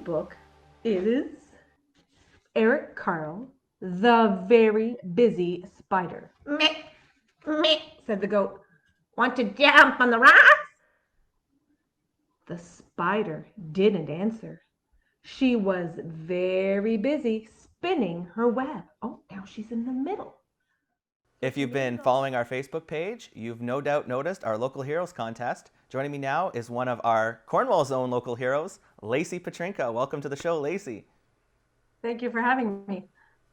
book is Eric Carle, The Very Busy Spider. Meh, meh, said the goat. Want to jump on the rocks? The spider didn't answer. She was very busy spinning her web. Oh, now she's in the middle. If you've been following our Facebook page, you've no doubt noticed our Local Heroes contest. Joining me now is one of our Cornwall's own local heroes, Lacie Petrynka. Welcome to the show, Lacie. Thank you for having me.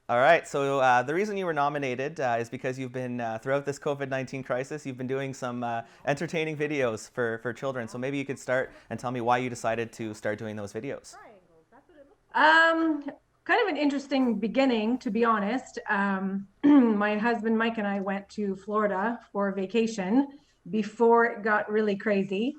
All right, so the reason you were nominated is because you've been, throughout this COVID-19 crisis, you've been doing some entertaining videos for children. So maybe you could start and tell me why you decided to start doing those videos. Kind of an interesting beginning, to be honest. My husband Mike and I went to Florida for vacation before it got really crazy.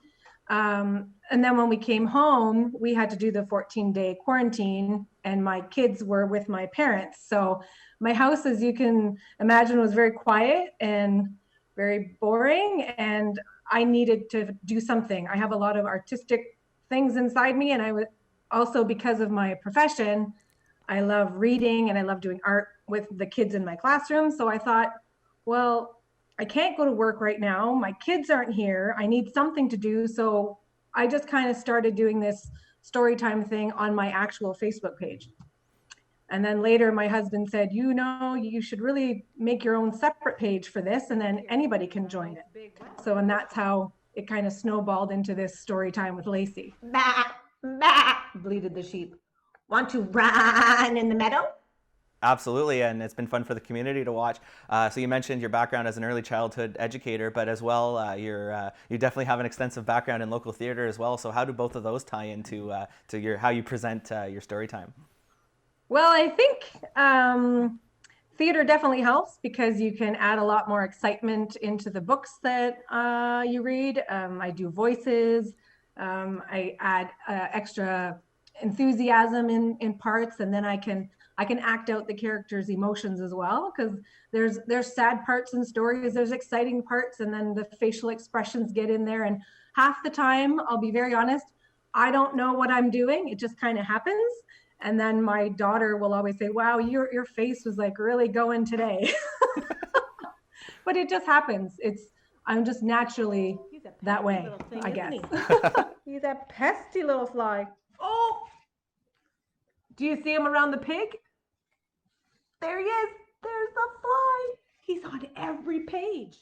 And then when we came home, we had to do the 14-day quarantine, and my kids were with my parents. So my house, as you can imagine, was very quiet and very boring, and I needed to do something. I have a lot of artistic things inside me, and I was also, because of my profession, I love reading and I love doing art with the kids in my classroom. So I thought, well, I can't go to work right now. My kids aren't here. I need something to do. So I just kind of started doing this story time thing on my actual Facebook page. And then later my husband said, you know, you should really make your own separate page for this, and then anybody can join it. So, and that's how it kind of snowballed into this story time with Lacie. Bah, bah. Bleated the sheep. Want to run in the meadow? Absolutely, and it's been fun for the community to watch. So you mentioned your background as an early childhood educator, but as well, you definitely have an extensive background in local theater as well. So how do both of those tie into to how you present your story time? Well, I think theater definitely helps because you can add a lot more excitement into the books that you read. I do voices. I add extra enthusiasm in parts, and then I can act out the characters' emotions as well, because there's sad parts in stories, there's exciting parts, and then the facial expressions get in there. And half the time, I'll be very honest, I don't know what I'm doing. It just kind of happens. And then my daughter will always say, wow, your face was like really going today. But it just happens. I'm just naturally that way, I guess. He's a pesky little fly. Oh, do you see him around the pig? There he is. There's the fly. He's on every page.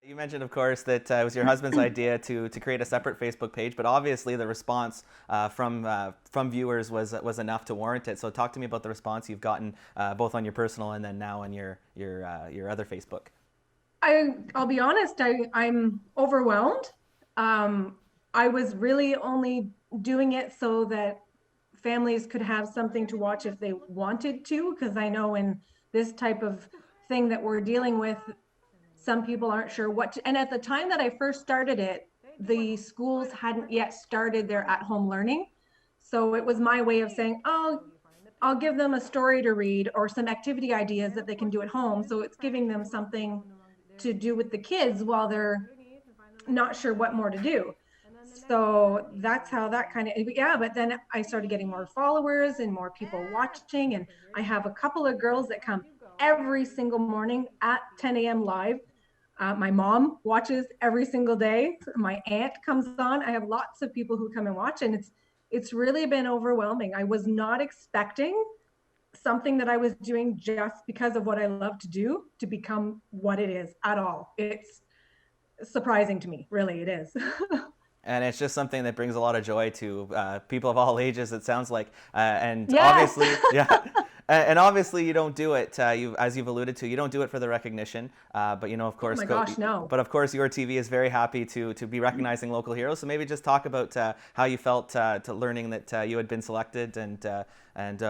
You mentioned, of course, that it was your husband's idea to create a separate Facebook page, but obviously the response from viewers was enough to warrant it. So talk to me about the response you've gotten both on your personal and then now on your other Facebook. I'll be honest, I'm overwhelmed. I was really only doing it so that families could have something to watch if they wanted to, because I know in this type of thing that we're dealing with, some people aren't sure what to, and at the time that I first started it, the schools hadn't yet started their at-home learning. So it was my way of saying, oh, I'll give them a story to read or some activity ideas that they can do at home. So it's giving them something to do with the kids while they're not sure what more to do. So that's how that kind of, yeah, but then I started getting more followers and more people watching. And I have a couple of girls that come every single morning at 10 a.m. live. My mom watches every single day. My aunt comes on. I have lots of people who come and watch, and it's really been overwhelming. I was not expecting something that I was doing just because of what I love to do to become what it is at all. It's surprising to me, really, it is. And it's just something that brings a lot of joy to people of all ages, it sounds like. And yes. Obviously, yeah. And obviously, you don't do it, as you've alluded to, you don't do it for the recognition. But, you know, of course, oh my gosh, no. But of course, YourTV is very happy to be recognizing local heroes. So maybe just talk about how you felt to learning that you had been selected and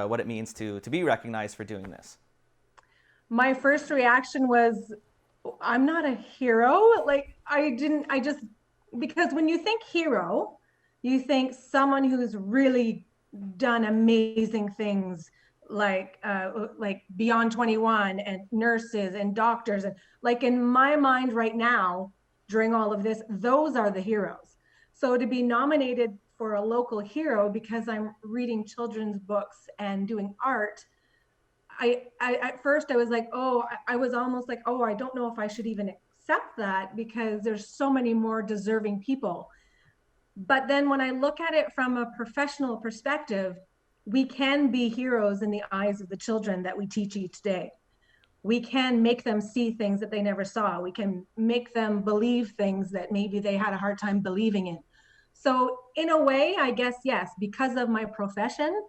what it means to be recognized for doing this. My first reaction was, I'm not a hero. Like, because when you think hero, you think someone who's really done amazing things, like Beyond 21 and nurses and doctors. And like in my mind right now, during all of this, those are the heroes. So to be nominated for a local hero because I'm reading children's books and doing art, I at first I was like, oh, I was almost like, oh, I don't know if I should even accept that because there's so many more deserving people. But then when I look at it from a professional perspective, we can be heroes in the eyes of the children that we teach each day. We can make them see things that they never saw. We can make them believe things that maybe they had a hard time believing in. So in a way, I guess, yes, because of my profession,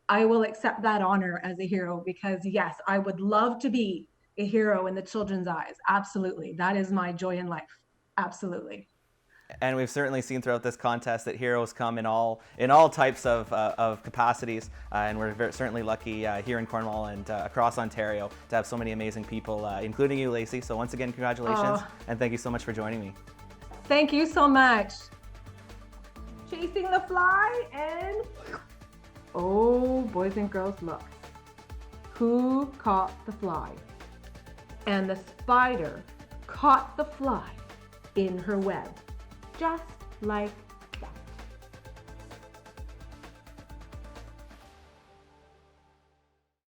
I will accept that honor as a hero because yes, I would love to be a hero in the children's eyes. Absolutely. That is my joy in life. Absolutely. And we've certainly seen throughout this contest that heroes come in all types of capacities, and we're certainly lucky here in Cornwall and across Ontario to have so many amazing people, including you, Lacie. So once again, congratulations, and thank you so much for joining me. Thank you so much. Chasing the fly and... Oh, boys and girls, look. Who caught the fly? And the spider caught the fly in her web, just like